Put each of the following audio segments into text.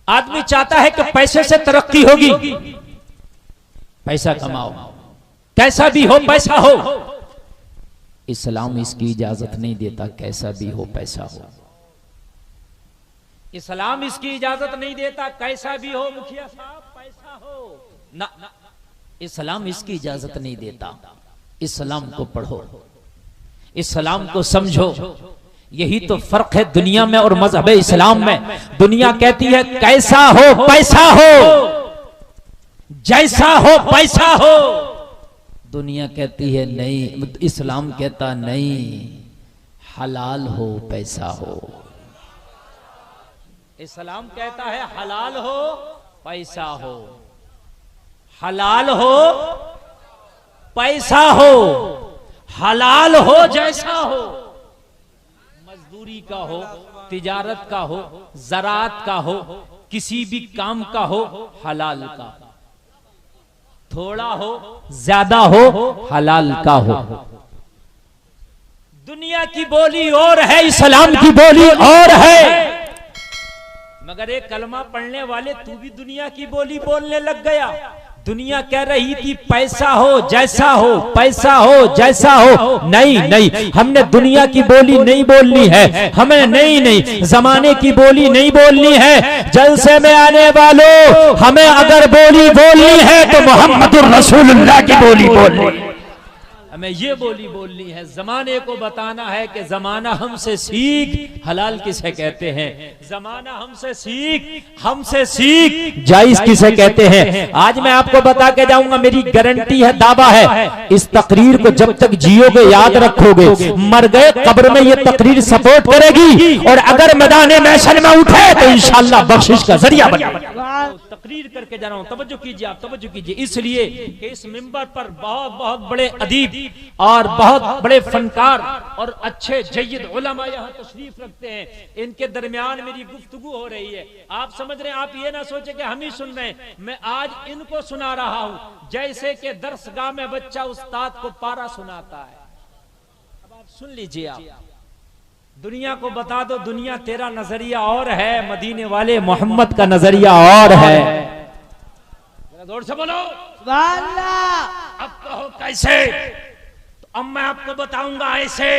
आदमी चाहता है कि पैसे से तरक्की होगी, पैसा कमाओ, कैसा भी हो पैसा हो। इस्लाम इसकी इजाजत नहीं देता कैसा भी हो पैसा हो। इस्लाम इसकी इजाजत नहीं देता कैसा भी हो मुखिया साहब पैसा हो ना, इस्लाम इसकी इजाजत नहीं देता। इस्लाम को पढ़ो, इस्लाम को समझो। यही तो फर्क है दुनिया में और मजहब इस्लाम में। दुनिया कहती है कैसा हो पैसा हो, जैसा हो पैसा हो। दुनिया कहती है नहीं, इस्लाम कहता नहीं, हलाल हो पैसा हो। इस्लाम कहता है हलाल हो पैसा हो, हलाल हो पैसा हो, हलाल हो जैसा हो, मजदूरी का हो, तिजारत का हो, ज़राअत का हो, किसी भी काम का हो, हलाल का, थोड़ा हो ज्यादा हो, हलाल का हो। दुनिया की बोली और है, इस्लाम की बोली और है। मगर एक कलमा पढ़ने वाले तू भी दुनिया की बोली बोलने लग गया। दुनिया कह रही थी पैसा हो जैसा हो, पैसा हो जैसा हो। नहीं नहीं, हमने दुनिया की बोली नहीं बोलनी है, हमें नहीं जमाने की बोली नहीं बोलनी है। जलसे में आने वालों, हमें अगर बोली बोलनी है तो मोहम्मदुर रसूलुल्लाह की बोली बोलनी है। हमें ये बोली बोलनी है, जमाने को बताना है कि जमाना हमसे सीख, हलाल किसे कहते हैं, जमाना हमसे सीख जायज किसे कहते हैं। आज मैं आपको बता के जाऊंगा, मेरी गारंटी है, दावा है, इस तकरीर को जब तक जियोगे याद रखोगे, मर गए कब्र में ये तकरीर सपोर्ट करेगी, और अगर मैदान महशर में उठे तो इंशाअल्लाह बख्शिश का जरिया बनेगा। तकरीर करके जा रहा हूं, तवज्जो कीजिए आप, तवज्जो कीजिए, इसलिए कि इस मिंबर पर बहुत बड़े अदीब और बहुत बड़े फनकार और अच्छे जय्यद उलमा यहाँ तशरीफ रखते हैं। इनके दरमियान मेरी गुफ्तगू हो रही है। आप समझ रहे हैं, आप ये ना सोचे कि हम ही सुन रहे हैं, मैं आज इनको सुना रहा हूं जैसे कि दरसगाह में बच्चा उस्ताद को पारा सुनाता है। अब आप सुन लीजिए, आप दुनिया को बता दो, दुनिया तेरा नजरिया और है, मदीने वाले मोहम्मद का नजरिया और है। जोर से बोलो सुभान अल्लाह। अब कहो कैसे, तो अब मैं आपको बताऊंगा ऐसे।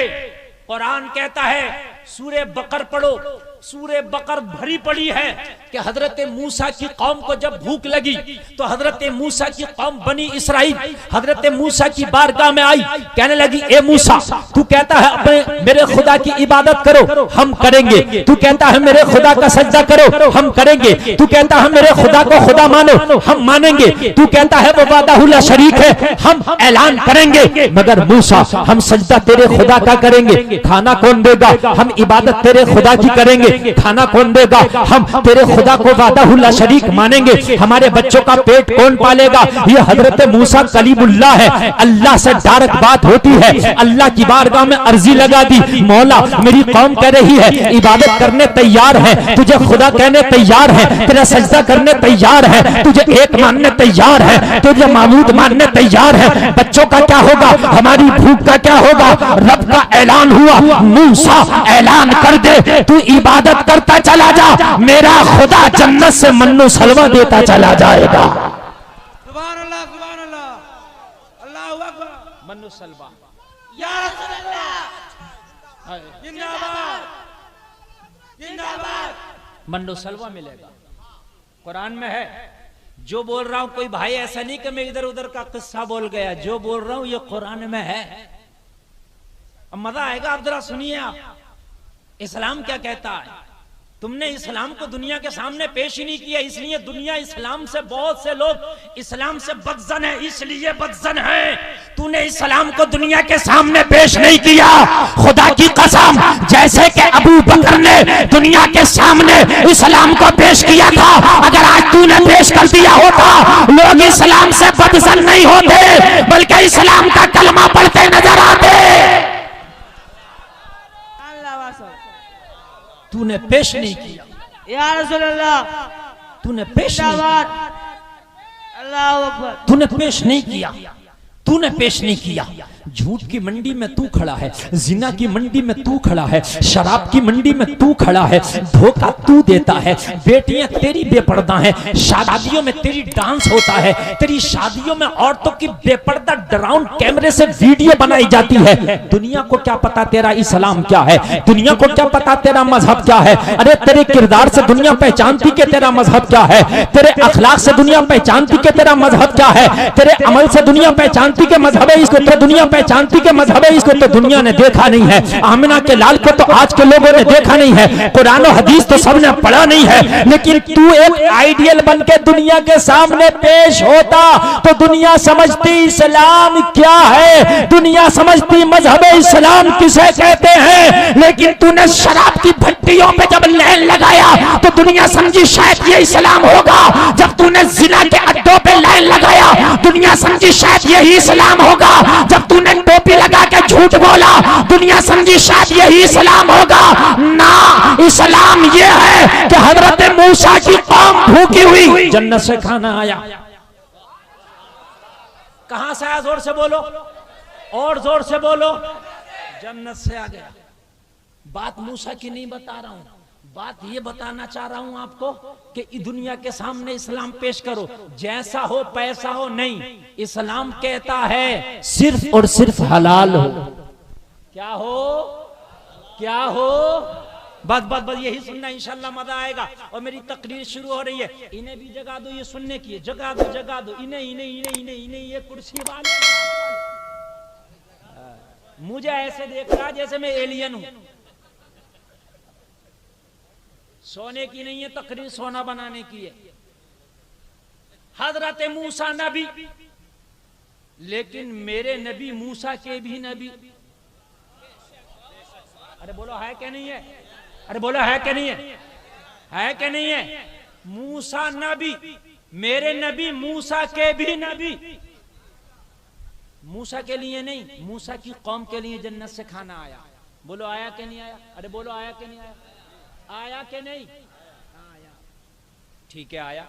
कुरान कहता है सूरे बकर पढ़ो, सूरे बकर भरी पड़ी है कि हजरत मूसा की कौम को जब भूख लगी तो हजरत मूसा की कौम बनी इसराइल हजरत मूसा की बारगाह में आई, कहने लगी ए मूसा, तू कहता है अपने मेरे खुदा की इबादत करो, हम करेंगे। तू कहता है मेरे खुदा का सजदा करो, हम करेंगे। तू कहता है मेरे खुदा को खुदा मानो, हम मानेंगे। तू कहता है वो वादा शरीक है, हम ऐलान करेंगे। मगर मूसा, हम सजदा तेरे खुदा का करेंगे, खाना कौन देगा? हम इबादत तेरे खुदा की करेंगे, खाना कौन देगा? हम तेरे खुदा को वादा शरीक मानेंगे। हमारे बच्चों का पेट कौन पालेगा? ये हजरत मूसा कलीमुल्लाह है, अल्लाह से डायरेक्ट बात होती है। अल्लाह की बारगाह में अर्जी लगा दी, मौला मेरी कौम कह रही है इबादत करने तैयार है, तुझे खुदा कहने तैयार है, तेरा सजदा करने तैयार है, तुझे एक मानने तैयार है, तुझे माबूद मानने तैयार है। बच्चों का क्या होगा? हमारी भूख का क्या होगा? रब का ऐलान हुआ, मूसा ऐलान कर दे, तू इबादत करता चला जा, मेरा खुदा जन्नत से मन्नो सलवा देता चला जाएगा। सुभान अल्लाह, सुभान अल्लाह, अल्लाहू अकबर, मन्नो सलवा, या रसूल अल्लाह, जिंदाबाद, जिंदाबाद। मन्नो सलवा मिलेगा, कुरान में है। जो बोल रहा हूं कोई भाई ऐसा नहीं कि मैं इधर उधर का किस्सा बोल गया, जो बोल रहा हूं ये कुरान में है। अब मजा आएगा, आप जरा सुनिए। आप इस्लाम क्या कहता है? तुमने इस्लाम को दुनिया के सामने पेश ही नहीं किया, इसलिए दुनिया इस्लाम से, बहुत से लोग इस्लाम से बदजन है, इसलिए बदजन है। तूने इस्लाम को दुनिया के सामने पेश नहीं किया, खुदा की कसम, जैसे कि अबू बकर ने दुनिया के सामने इस्लाम को पेश किया था। अगर आज तूने पेश कर दिया होता, लोग इस्लाम से बदजन नहीं होते, बल्कि इस्लाम का कलमा पढ़ते नजर आते। तूने पेश नहीं किया, या रसूल अल्लाह, तूने पेश नहीं किया, अल्लाहू अकबर, तूने पेश नहीं किया, तूने पेश नहीं किया। झूठ की मंडी में तू खड़ा है, जिना की मंडी में तू खड़ा है, शराब की मंडी में तू खड़ा है, धोखा तू देता है, बेटियां तेरी बेपर्दा हैं, शादियों में तेरी डांस होता है, तेरी शादियों में औरतों की बेपर्दा ड्रोन कैमरे से वीडियो बनाई जाती है। दुनिया को क्या पता तेरा इस्लाम क्या है, दुनिया को क्या पता तेरा मजहब क्या है। अरे तेरे किरदार से दुनिया पहचानती के तेरा मजहब क्या है, तेरे अखलाक से दुनिया पहचानती के तेरा मजहब क्या है, तेरे अमल से दुनिया पहचानती के मजहब है इसको, तो दुनिया पहचानती के मजहब है इसको, तो दुनिया ने देखा नहीं है। आमिना के लाल को तो आज के लोगों ने देखा नहीं है, कुरान और हदीस तो सबने पढ़ा नहीं है, लेकिन तू एक आइडियल बन के दुनिया के सामने पेश होता तो दुनिया समझती इस्लाम क्या है, दुनिया समझती मजहब इस्लाम किसे कहते हैं। लेकिन तूने शराब की भट्टियों पे जब लाइन लगाया तो दुनिया समझी शायद ये इस्लाम होगा, जब तूने जिना के अड्डों पे लाइन लगाया दुनिया समझी शायद यही इस्लाम होगा, जब तूने टोपी लगा के झूठ बोला दुनिया समझी शायद यही इस्लाम होगा। ना, इस्लाम ये है कि हजरत मूसा की कौम भूखी हुई जन्नत से खाना आया। कहां से आया? जोर से बोलो, और जोर से बोलो। जन्नत से आ गया। बात मूसा की नहीं बता रहा हूं, बात ये बताना चाह रहा हूं आपको कि दुनिया के सामने इस्लाम पेश करो, जैसा हो पैसा हो नहीं। इस्लाम कहता है सिर्फ और सिर्फ हलाल हो। क्या हो? क्या हो? बस बस बस यही सुनना, इंशाल्लाह मजा आएगा। और मेरी तकरीर शुरू हो रही है, इन्हें भी जगा दो, ये सुनने की है, जगा दो जगा दो, इन्हें इन्हें इन्हें इन्हें इन्हें ये कुर्सी वाले मुझे ऐसे देख रहा जैसे मैं एलियन हूं। सोने की नहीं है तकरीर, सोना बनाने की है। हजरत मूसा नबी, लेकिन मेरे नबी मूसा के भी नबी। अरे बोलो है क्या नहीं है? अरे बोलो है क्या नहीं है? है क्या नहीं है? मूसा नबी, मेरे नबी मूसा के भी नबी। मूसा के लिए नहीं, मूसा की कौम के लिए जन्नत से खाना आया। बोलो आया कि नहीं आया? अरे बोलो आया कि नहीं आया? आया कि नहीं आया? ठीक है आया।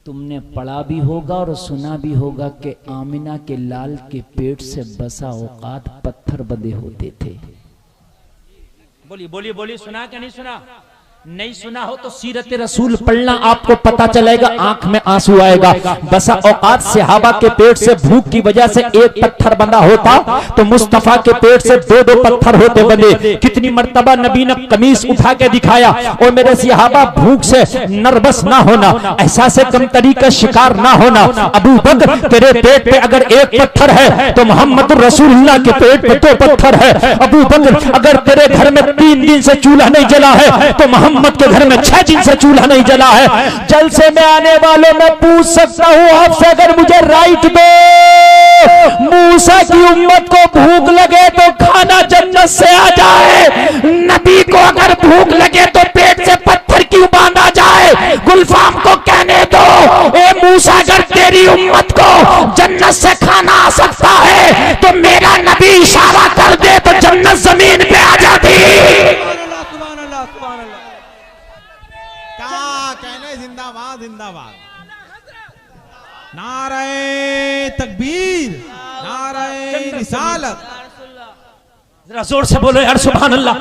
तुमने पढ़ा भी होगा और सुना भी होगा कि आमिना के लाल के पेट से बसा औकात पत्थर बंधे होते थे। बोलिए बोलिए बोलिए, सुना क्या नहीं सुना? नहीं सुना हो तो सीरत रसूल पढ़ना, आपको पता चलेगा, आंख में आंसू आएगा। बसा औकात सहाबा के पेट से भूख की वजह से एक पत्थर बंधा होता तो मुस्तफा के पेट से दो दो पत्थर होते बंधे। कितनी मर्तबा नबी ने कमीज उठा के दिखाया, और मेरे सहाबा भूख से नर्वस ना होना, एहसास कमतरी का शिकार ना होना। अबू बकर तेरे पेट पे अगर एक पत्थर है तो मोहम्मद रसूलुल्लाह के पेट पे दो पत्थर है। अबू बकर अगर तेरे घर में 3 दिन से चूल्हा नहीं जला है तो मोहम्मद के घर में 6 दिन से चूल्हा नहीं जला है। जलसे में आने वालों में पूछ सकता हूं आपसे, अगर मुझे राइट दो, मूसा की उम्मत को भूख लगे तो खाना जन्नत से आ जाए, नबी को अगर भूख लगे तो पेट से पत्थर क्यों बांधा जाए? गुलफाम को कहने दो, ए मूसा अगर तेरी उम्मत को जन्नत से खाना आ सकता है तो मेरा नबी इशारा कर दे तो जन्नत जमीन पे आ जाती। कहने जिंदाबाद जिंदाबाद, नारे तकबीर, नारे रिसालत। जरा जोर से बोलो यार सुभान अल्लाह।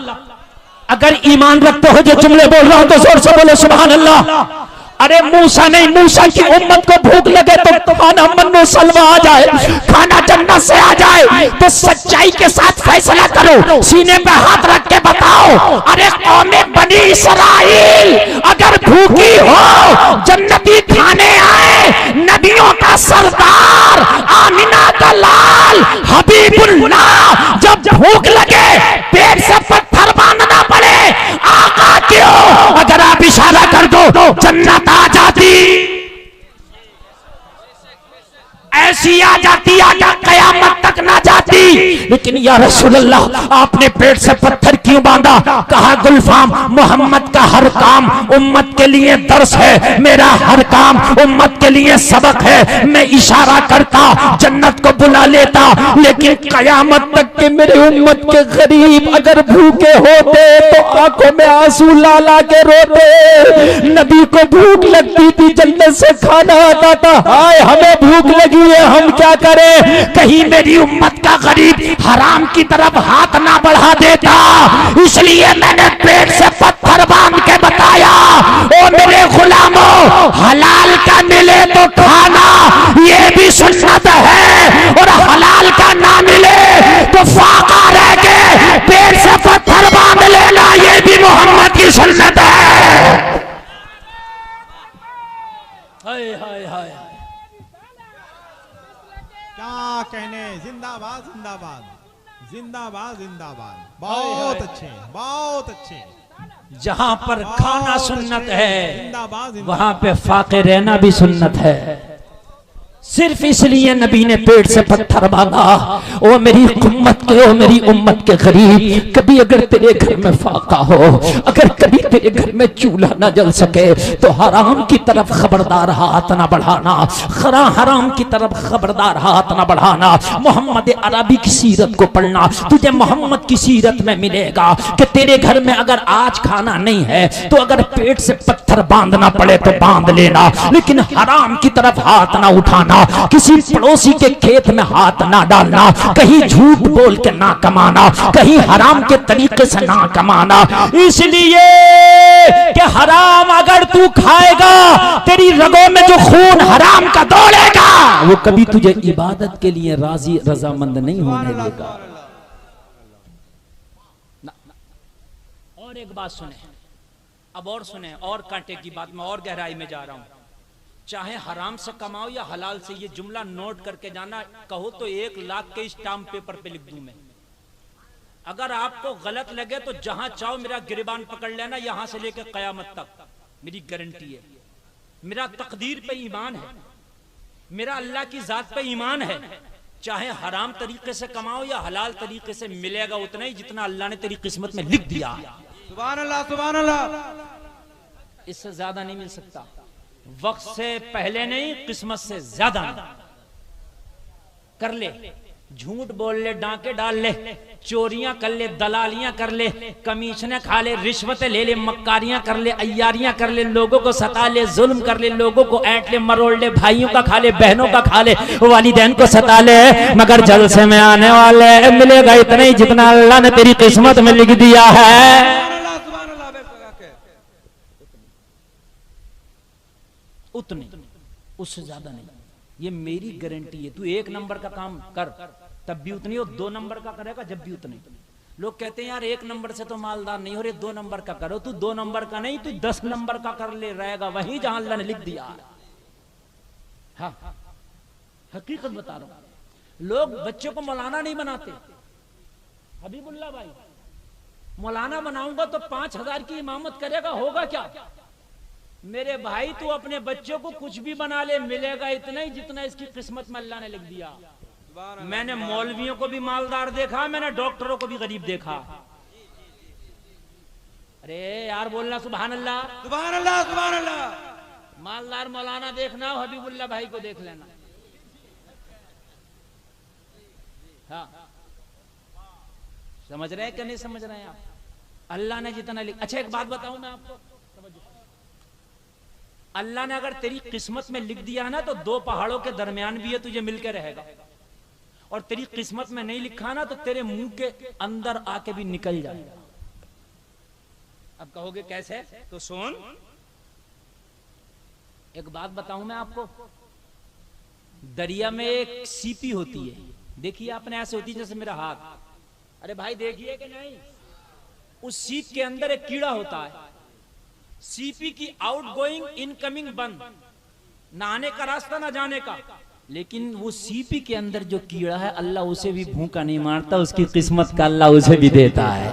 अगर ईमान रखते हो जो जुमले बोल रहा हूं तो जोर से बोलो सुभान अल्लाह। अरे मूसा नहीं, मूसा की उम्मत को भूख लगे तो खाना मन्नो सलवा आ जाए, खाना जन्नत से आ जाए। तो सच्चाई के साथ फैसला करो, सीने पे हाथ रख के बताओ, अरे कौमे बनी इसराइल अगर भूखी हो, जन्नती खाने आए, नबियों का सरदार आमिना का लाल हबीबुल्लाह, जब भूख लगे पेट से पत्थर बांधना पड़े, आका क्यों? अगर आप इशारा कर दो जन्नत आ जाती, ऐसी आ जाती, आका कयामत तक ना जाती। लेकिन या रसूल अल्लाह आपने पेट से पत्थर क्यों बांधा? कहा गुलफाम मोहम्मद का हर काम उम्मत के लिए दर्स है, मेरा हर काम उम्मत के लिए सबक है। मैं इशारा करता जन्नत को बुला लेता, लेकिन कयामत तक के मेरे उम्मत के गरीब अगर भूखे होते तो आंखों में आंसू ला ला के रोते। नबी को भूख लगती थी, जन्नत से खाना आता था, हाय हमें भूख लगी है, हम क्या करें? कहीं मेरी उम्मत का गरीब हराम की तरफ हाथ ना बढ़ा देता, इसलिए मैंने पेट से पत्थर बांध के बताया, ओ मेरे गुलामों, हलाल का मिले तो खाना ये भी सुन्नत है, और हलाल का ना मिले तो फाका रह के पेट से पत्थर बांध लेना ये भी मोहम्मद की सुन्नत है। हाय हाय हाय, क्या कहने, जिंदाबाद जिंदाबाद जिंदाबाद जिंदाबाद। बहुत अच्छे, बहुत अच्छे। जहां पर खाना सुन्नत है जिंदाबाद वहां पे फाके रहना भी सुन्नत है। सिर्फ इसलिए नबी ने पेट से पत्थर बांधा। ओ मेरी उम्मत के, ओ मेरी उम्मत के गरीब, कभी अगर तेरे घर में फाका हो, अगर कभी तेरे घर में चूल्हा ना जल सके तो हराम की तरफ खबरदार हाथ ना बढ़ाना, हराम की तरफ खबरदार हाथ ना बढ़ाना। मोहम्मद अरबी की सीरत को पढ़ना, तुझे मोहम्मद की सीरत में मिलेगा कि तेरे घर में अगर आज खाना नहीं है तो अगर पेट से पत्थर बांधना पड़े तो बांध लेना, लेकिन हराम की तरफ हाथ ना उठाना, किसी पड़ोसी के खेत में हाथ ना डालना, कहीं झूठ बोल के ना कमाना, कहीं हराम के तरीके से ना कमाना। इसलिए कि हराम अगर तू खाएगा तेरी रगों में जो खून हराम का दौड़ेगा वो कभी तुझे इबादत के लिए राजी रजामंद नहीं होने देगा। और एक बात सुने, अब और सुने, और कांटे की बात में और गहराई में जा रहा हूं। चाहे हराम से कमाओ या हलाल से, ये जुमला नोट करके जाना, कहो तो 1 लाख के स्टाम्प पेपर पे लिख दूं मैं। अगर आपको गलत लगे तो जहां चाहो मेरा गिरबान पकड़ लेना, यहां से लेकर कयामत तक मेरी गारंटी है। मेरा तकदीर पे ईमान है, मेरा अल्लाह की जात पे ईमान है। चाहे हराम तरीके से कमाओ या हलाल तरीके से, मिलेगा उतना ही जितना अल्लाह ने तेरी किस्मत में लिख दिया। सुभान अल्लाह, सुभान अल्लाह। इससे ज्यादा नहीं मिल सकता। वक्त से पहले नहीं, किस्मत से ज्यादा कर ले, झूठ बोल ले, डांके डाल ले, चोरियां कर ले, दलालियां कर ले, कमीशनें खा ले, रिश्वतें ले ले, मक्कारियां कर ले, अय्यारियां कर ले, लोगों को सता ले, जुल्म कर ले, लोगों को ऐंठ ले, मरोड़ ले, भाइयों का खा ले, बहनों का खा ले, वालिदैन को सता ले, मगर जलसे में आने वाले मिलेगा इतना ही जितना अल्लाह ने तेरी किस्मत में लिख दिया है। उतने, उससे ज्यादा नहीं। ये मेरी गारंटी है। तू 1 नंबर का काम कर तब भी उतनी, और 2 नंबर का करेगा जब भी उतनी। लोग कहते हैं यार 1 नंबर से तो मालदार नहीं हो रहे, 2 नंबर का करो। तू 2 नंबर का नहीं, तू 10 नंबर का कर ले, रहेगा वहीं जहां अल्लाह ने लिख दिया। हाँ, हकीकत बता रहा हूं। लोग बच्चों को मौलाना नहीं बनाते। हबीबुल्लाह भाई, मौलाना बनाऊंगा तो 5000 की इमामत करेगा, होगा क्या? मेरे भाई तू अपने बच्चों को कुछ भी बना ले, मिलेगा इतना ही जितना इसकी किस्मत में अल्लाह ने लिख दिया। मैंने मौलवियों को भी मालदार देखा, मैंने डॉक्टरों को भी गरीब देखा। अरे यार बोलना सुभान अल्लाह, सुभान अल्लाह, सुभान अल्लाह। मालदार मौलाना देखना हो, हबीबुल्लाह भाई को देख लेना। हाँ, समझ रहे हैं कि नहीं समझ रहे हैं आप? अल्लाह ने जितना लिख। अच्छा एक बात बताऊं मैं आपको, अल्लाह ने अगर तेरी किस्मत में लिख दिया ना तो 2 पहाड़ों के दरमियान भी है, तुझे मिलके रहेगा। और तेरी किस्मत में नहीं लिखा ना तो तेरे मुंह के अंदर आके भी निकल जाएगा। अब कहोगे कैसे? तो सुन, एक बात बताऊं मैं आपको। दरिया में एक सीपी होती है, देखिए आपने, ऐसे होती है जैसे मेरा हाथ। अरे भाई देखिए कि नहीं, उस सीप के अंदर एक कीड़ा होता है। सीपी की आउट गोइंग इनकमिंग बंद, ना आने का रास्ता ना जाने का। लेकिन वो सीपी के अंदर जो कीड़ा है, अल्लाह उसे भी भूखा नहीं मारता, उसकी किस्मत का अल्लाह उसे भी देता है।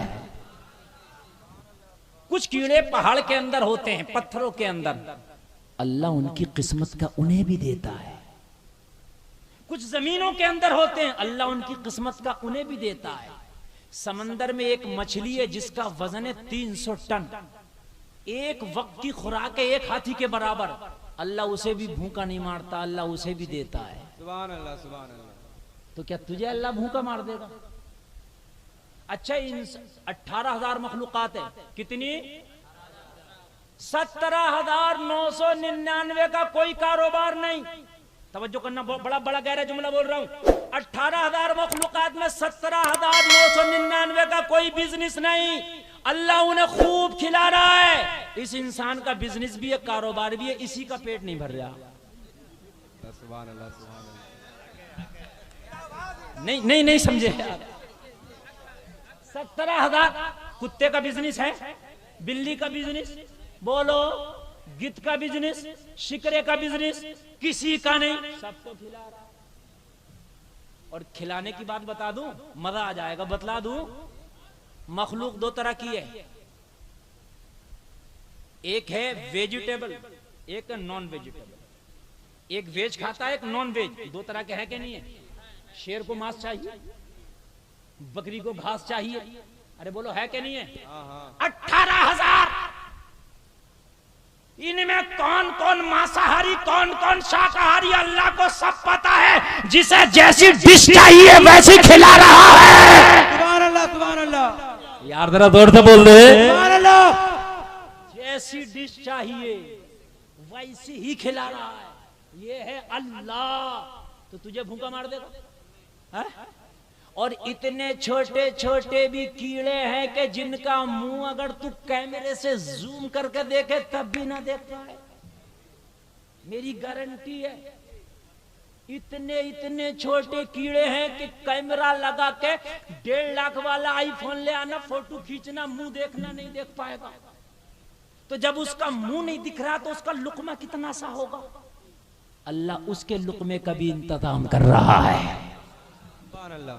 कुछ कीड़े पहाड़ के अंदर होते हैं, पत्थरों के अंदर, अल्लाह उनकी किस्मत का उन्हें भी देता है। कुछ जमीनों के अंदर होते हैं, अल्लाह उनकी किस्मत का उन्हें भी देता है। समंदर में एक मछली है जिसका वजन है 300 टन, एक वक्त की खुराक है एक हाथी के बराबर। अल्लाह उसे भी भूखा नहीं मारता, अल्लाह उसे भी देता है। सुभान अल्लाह, सुभान अल्लाह। तो क्या तुझे अल्लाह भूखा मार देगा? अच्छा, इन 18,000 मखलूकात है, कितनी? 17,999 का कोई कारोबार नहीं। तवज्जो करना, बड़ा बड़ा गहरा जुमला बोल रहा हूं। 18,000 मखलूकात में 17,999 का कोई बिजनेस नहीं। अल्लाह उन्हें खूब खिला रहा है। इस इंसान का बिजनेस भी है, कारोबार भी है, इसी का पेट नहीं भर रहा। सुभान अल्लाह, सुभान अल्लाह। नहीं समझे यार। 17,000 कुत्ते का बिजनेस है, बिल्ली का बिजनेस, बोलो गिद्ध का बिजनेस, शिकरे का बिजनेस, किसी का नहीं, सबको खिला रहा। और खिलाने की बात बता दूं, मजा आ जाएगा, बतला दूं। मखलूक दो तरह की है, एक है वेजिटेबल, एक नॉन वेजिटेबल। एक वेज खाता है, एक नॉन वेज। दो तरह के हैं कि नहीं है? शेर को मांस चाहिए, बकरी को घास चाहिए। अरे बोलो है कि नहीं है? 18,000। इनमें कौन कौन मांसाहारी, कौन कौन शाकाहारी, अल्लाह को सब पता है। जिसे जैसी डिश चाहिए वैसी खिला रहा है। सुभान अल्लाह, सुभान अल्लाह। यार जरा जोर से बोल दे। सुभान अल्लाह। जैसी डिश चाहिए वैसी ही खिला रहा है। ये है अल्लाह। तो तुझे भूखा मार देगा? है? और इतने छोटे छोटे भी कीड़े हैं कि जिनका मुंह अगर तू कैमरे से जूम करके देखे तब भी ना देख पाए। मेरी गारंटी है। इतने इतने छोटे कीड़े हैं कि कैमरा लगा के 1.5 लाख वाला आईफोन ले आना, फोटो खींचना, मुंह देखना नहीं देख पाएगा। तो जब उसका मुंह नहीं दिख रहा तो उसका लुकमा कितना सा होगा? अल्लाह उसके लुकमे का भी इंतजाम कर रहा है। सुभान अल्लाह।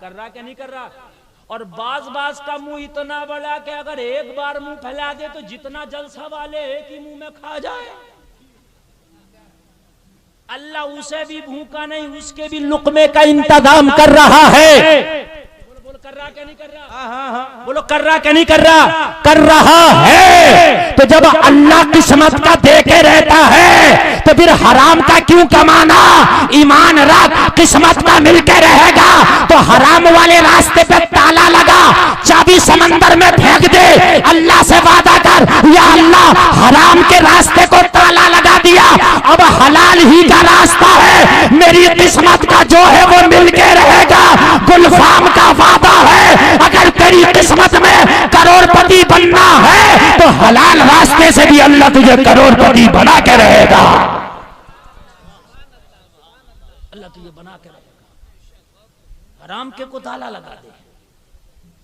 कर रहा क्या नहीं कर रहा? और बाज का मुंह इतना बड़ा कि अगर एक बार मुंह फैला दे तो जितना जलसा वाले एक ही मुंह में खा जाए। अल्लाह उसे भी भूखा नहीं, उसके भी लुकमे का इंतजाम कर रहा है। बोलो कर रहा क्या नहीं कर रहा? बोलो कर रहा क्या नहीं कर रहा? कर रहा है। तो जब अल्लाह किस्मत का देके रहता है तो फिर हराम का क्यों कमाना? ईमान रख, किस्मत का मिलके रहेगा तो हराम वाले रास्ते पे ताला लगा, चाबी समंदर में फेंक दे। अल्लाह से वादा कर, या अल्लाह हराम के रास्ते को ताला लगा दिया, अब हलाल ही का रास्ता है। मेरी किस्मत का जो है वो मिलके रहेगा। गुलफाम का वादा है, अगर तेरी किस्मत में करोड़पति बनना है तो हलाल रास्ते से भी अल्लाह तुझे करोड़पति बना के रहेगा। अल्लाह तुझे बना के रहेगा। हराम के को ताला लगा दे,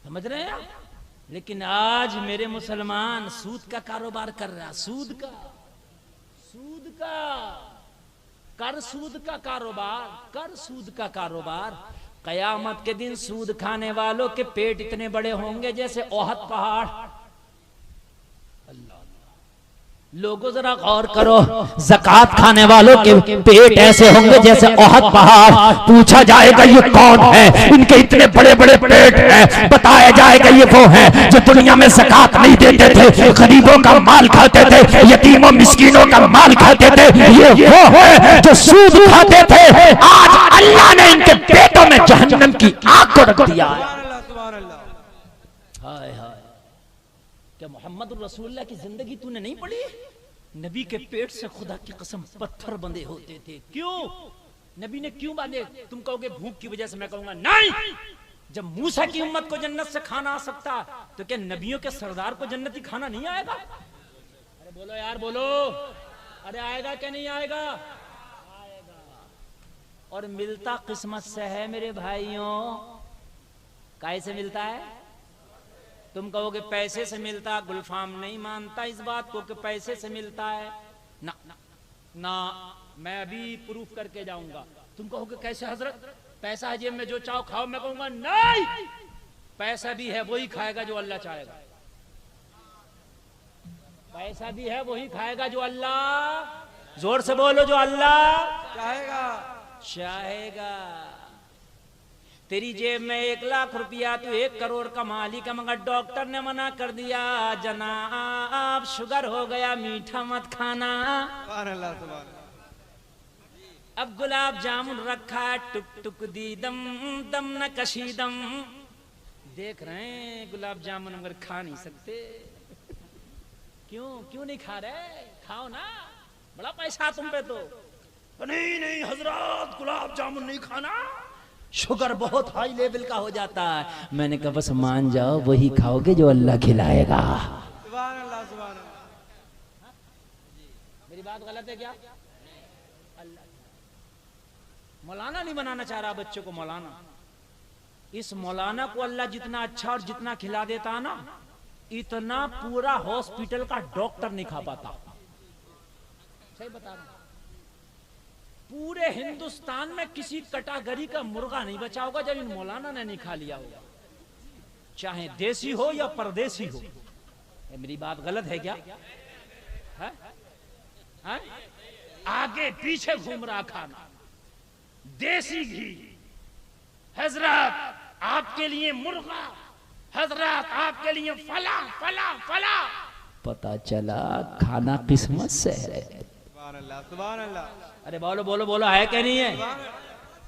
समझ रहे हैं? लेकिन आज मेरे मुसलमान सूद का कारोबार कर रहा, सूद का कर सूद का कारोबार, कर सूद का कारोबार। कयामत के दिन सूद खाने वालों के पेट इतने बड़े होंगे जैसे ओहद पहाड़। लोगों जरा गौर करो, ज़कात खाने वालों के पेट ऐसे होंगे जैसे ओहद पहाड़। पूछा जाएगा ये कौन है, इनके इतने बड़े बड़े पेट हैं। बताया जाएगा ये वो हैं जो दुनिया में ज़कात नहीं देते थे, गरीबों का माल खाते थे, यतीमों मिस्कीनों का माल खाते थे। ये वो है जो सूद खाते थे। आज अल्लाह ने इनके पेटों में जहन्नम की आग को रख दिया। हाय हाय, क्या मोहम्मद रसूलुल्लाह की जिंदगी तूने नहीं पढ़ी? नबी के पेट से खुदा की कसम पत्थर बंधे होते थे। क्यों? नबी ने क्यों बांधे? तुम कहोगे भूख की वजह से, मैं कहूंगा नहीं। जब मूसा की उम्मत को जन्नत से खाना आ सकता तो क्या नबियों के सरदार को जन्नती खाना नहीं आएगा? अरे बोलो यार बोलो, अरे आएगा क्या नहीं आएगा? आएगा। और मिलता किस्मत से है मेरे भाइयों। कैसे मिलता है? तुम कहोगे पैसे से मिलता। गुलफाम नहीं मानता इस बात को कि पैसे से मिलता है। ना ना, ना मैं अभी प्रूफ करके जाऊंगा। तुम कहोगे कैसे हजरत? पैसा है जेब में, जो चाहो खाओ। मैं कहूंगा नहीं, पैसा भी है वही खाएगा जो अल्लाह चाहेगा। पैसा भी है वही खाएगा जो अल्लाह, जोर से बोलो, जो अल्लाह चाहेगा। चाहेगा। तेरी जेब में 1 लाख रुपया, तू 1 करोड़ का मालिक है, मगर डॉक्टर ने मना कर दिया, जनाब शुगर हो गया, मीठा मत खाना। सुभान अल्लाह, सुभान अल्लाह। अब गुलाब जामुन रखा, टुक टुक दी दम दम न कशीदम। देख रहे हैं गुलाब जामुन मगर खा नहीं सकते। क्यों नहीं खा रहे? खाओ ना, बड़ा पैसा तुम पे तो। नहीं हजरत, गुलाब जामुन नहीं खाना, शुगर बहुत हाई लेवल का हो जाता है। मैंने कहा बस मान जाओ, वही खाओगे जो अल्लाह खिलाएगा। सुभान अल्लाह, सुभान अल्लाह। मेरी बात गलत है क्या? अल्लाह मौलाना नहीं बनाना चाह रहा बच्चों को मौलाना। इस मौलाना को अल्लाह जितना अच्छा और जितना खिला देता है ना, इतना पूरा हॉस्पिटल का डॉक्टर नहीं खा पाता। सही बता रहा हूं, पूरे हिंदुस्तान में किसी कैटेगरी का मुर्गा नहीं बचा होगा जब इन मौलाना ने नहीं खा लिया होगा, चाहे देसी हो या परदेसी हो। मेरी बात गलत है क्या? है? है? आगे पीछे घूम रहा खाना, देसी घी, हजरत आपके लिए मुर्गा, हजरत आपके लिए फला फला फला। पता चला खाना किस्मत से है। सुभान अल्लाह, सुभान अल्लाह। अरे बोलो बोलो बोलो, है क्या नहीं है?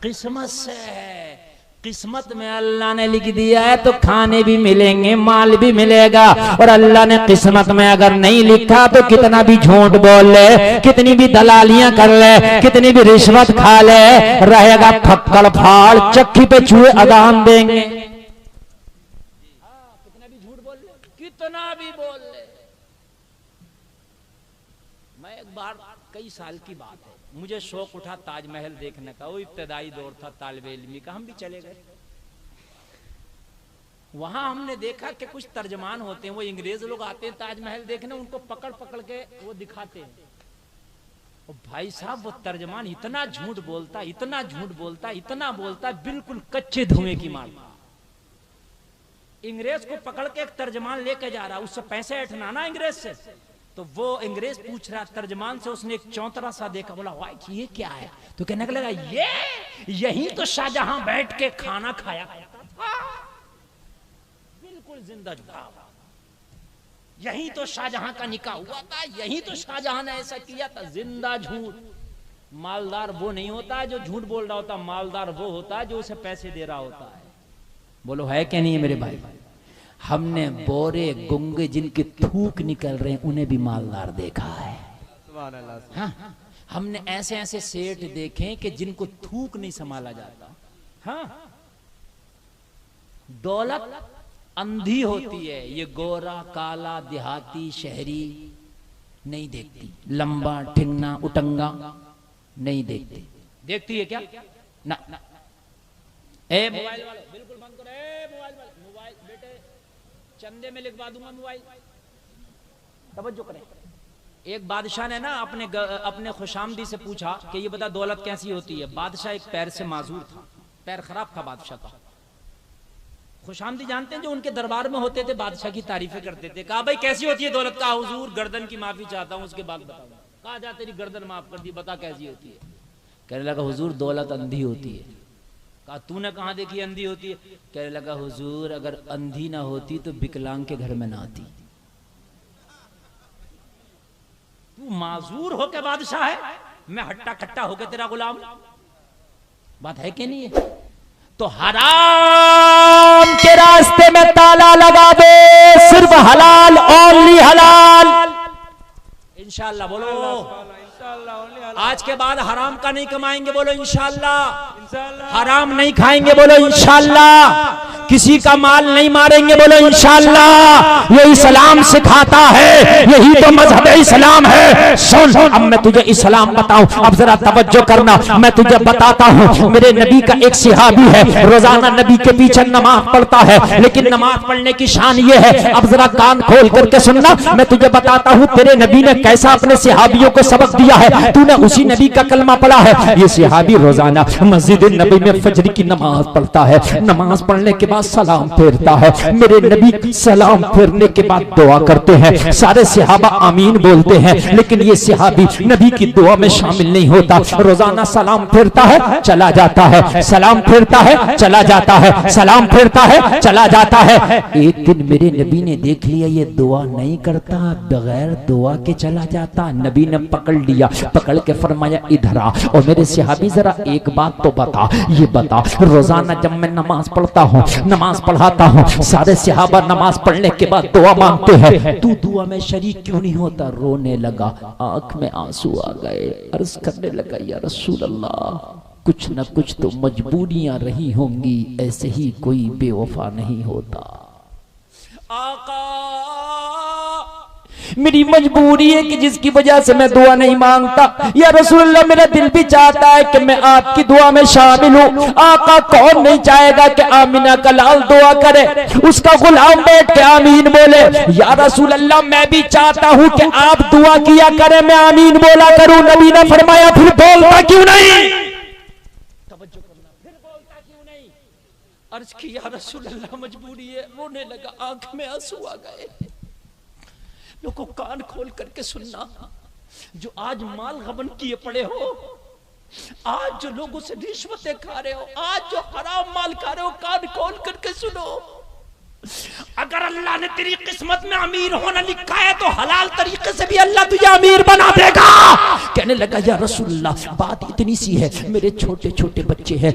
किस्मत से है। किस्मत में अल्लाह ने लिख दिया है तो खाने भी मिलेंगे, माल भी मिलेगा। और अल्लाह ने किस्मत में अगर नहीं लिखा तो कितना भी झूठ बोल ले, कितनी भी दलालियां कर ले, कितनी भी रिश्वत खा ले, रहेगा फक्कड़ फाड़, चक्की पे चूहे अदान देंगे। कितना भी झूठ बोल ले, कितना भी बोल ले। मैं एक बार, कई साल की बात है, मुझे शौक उठा ताजमहल देखने का। वो इब्तदाई दौर था तालिबे इल्मी का, हम भी चले गए। वहां हमने देखा कि कुछ तर्जमान होते हैं, वो अंग्रेज लोग आते हैं ताजमहल देखने, उनको पकड़ पकड़ के वो दिखाते हैं। और भाई साहब वो तर्जमान इतना झूठ बोलता, इतना झूठ बोलता, इतना बोलता, बिल्कुल कच्चे धुएं की मारता। अंग्रेज को पकड़ के एक तर्जमान लेके जा रहा, उससे पैसे ऐठना ना अंग्रेज से, तो वो अंग्रेज पूछ रहा तर्जमान से, उसने एक चौंतरा सा देखा, बोला वाह ये क्या है? तो कहने लगा यही तो शाहजहां बैठ के खाना खाया करता था। बिल्कुल जिंदा जुदा। यही तो शाहजहां का निकाह हुआ था, यही तो शाहजहां ने ऐसा किया था। जिंदा झूठ। मालदार वो नहीं होता जो झूठ बोल रहा होता, मालदार वो होता है जो उसे पैसे दे रहा होता है। बोलो है क्या नहीं है मेरे भाई? हमने बोरे गुंगे जिनके थूक निकल रहे हैं उन्हें भी मालदार देखा है। सुभान अल्लाह। हाँ, हमने ऐसे ऐसे सेठ देखे कि जिनको थूक नहीं संभाला जाता। हाँ, दौलत अंधी होती है, ये गोरा काला देहाती शहरी नहीं देखती, लंबा ठिंगना उटंगा नहीं देखती। देखती है क्या? ना ना। ए मोबाइल वालों बिल्कुल बंद करो। ए मोबाइल वाले, मोबाइल बेटे चंदे में लिखवा दूंगा मोबाइल, तवज्जो करें। एक बादशाह ने ना अपने खुशामदी से पूछा कि ये बता दौलत कैसी होती है। बादशाह एक पैर से माजूर था, पैर खराब था बादशाह का। खुशामदी जानते हैं जो उनके दरबार में होते थे, बादशाह की तारीफें करते थे। कहा भाई कैसी होती है दौलत? का हुजूर गर्दन की माफी चाहता हूँ, उसके बाद बताऊंगा। कहा जा तेरी गर्दन माफ कर दी, बता कैसी होती है? कहने लगा हुजूर दौलत अंधी होती है। कहा तूने कहाँ देखी अंधी होती है? कहने लगा हुजूर अगर अंधी ना होती तो विकलांग के घर में ना आती। तू माजूर होके बादशाह है, मैं हट्टा कट्टा होके तेरा गुलाम। बात है कि नहीं है? तो हराम के रास्ते में ताला लगा दे, सिर्फ हलाल ओनली हलाल। इंशाअल्लाह बोलो। आज के बाद हराम का नहीं कमाएंगे, बोलो इंशाअल्लाह। हराम नहीं खाएंगे, बोलो इंशाअल्लाह। किसी का माल नहीं मारेंगे, बोलो इंशाअल्लाह। ये इस्लाम सिखाता है, यही तो मजहब इस्लाम है। सुन अब मैं तुझे इस्लाम बताऊं, अब जरा तवज्जो करना। मैं तुझे बताता हूं, मेरे नबी का एक सहाबी है, रोजाना नबी के पीछे नमाज पढ़ता है, लेकिन नमाज पढ़ने की शान ये है, अब जरा कान खोल करके सुनना। मैं तुझे बताता हूं तेरे नबी ने कैसा अपने सहाबियों को सबक दिया। किया है, तूने उसी नबी का कलमा पढ़ा है। ये सहाबी रोजाना मस्जिद नबी में फजर की नमाज पढ़ता है, नमाज पढ़ने के बाद सलाम फेरता है। मेरे नबी सलाम फेरने के बाद दुआ करते हैं, सारे सहाबा आमीन बोलते हैं, लेकिन ये सहाबी नबी की दुआ में शामिल नहीं होता। रोजाना सलाम फेरता है, चला जाता है, सलाम फेरता है, चला जाता है, सलाम फेरता है, चला जाता है। एक दिन मेरे नबी ने देख लिया ये दुआ नहीं करता, बगैर दुआ के चला जाता। नबी ने पकड़ लिया, पकड़ के फरमाया इधर आ, और मेरे सहाबी जरा एक बात तो बता, ये बता, रोजाना जब मैं नमाज पढ़ता हूँ, नमाज पढ़ाता हूँ, सारे सहाबा नमाज पढ़ने के बाद दुआ मांगते हैं, तू दुआ में शरीक क्यों नहीं होता? रोने लगा, आंख में आंसू आ गए, अर्ज करने लगा या रसूल अल्लाह, कुछ न कुछ तो मजबूरियां रही होंगी, ऐसे ही कोई बेवफा नहीं होता। आका मेरी मजबूरी है कि जिसकी वजह से मैं दुआ नहीं मांगता। या रसूलल्लाह मेरा दिल भी चाहता है कि मैं आपकी दुआ में शामिल हूँ। आका कौन नहीं चाहेगा कि आमिना का लाल दुआ करे, उसका गुलाम बैठ के आमीन बोले। या रसूलल्लाह मैं भी चाहता हूँ कि आप दुआ किया करें, मैं आमीन बोला करूँ। नबी ने फरमाया फिर बोलता क्यों नहीं? तवज्जो करना, फिर बोलता क्यों नहीं? अर्ज की या रसूलल्लाह मजबूरी है। रोने लगा, आंख में आंसू आ गए। लोगों कान खोल करके सुनना, जो आज माल गबन किए पड़े हो, आज जो लोगों से रिश्वतें खा रहे हो, आज जो हराम माल खा रहे हो, कान खोल करके सुनो। अगर अल्लाह ने तेरी किस्मत में अमीर होना लिखा है तो हलाल तरीके से भी अल्लाह तुझे अमीर बना देगा। कहने लगा या रसूलल्लाह बात इतनी सी है, मेरे छोटे छोटे बच्चे हैं,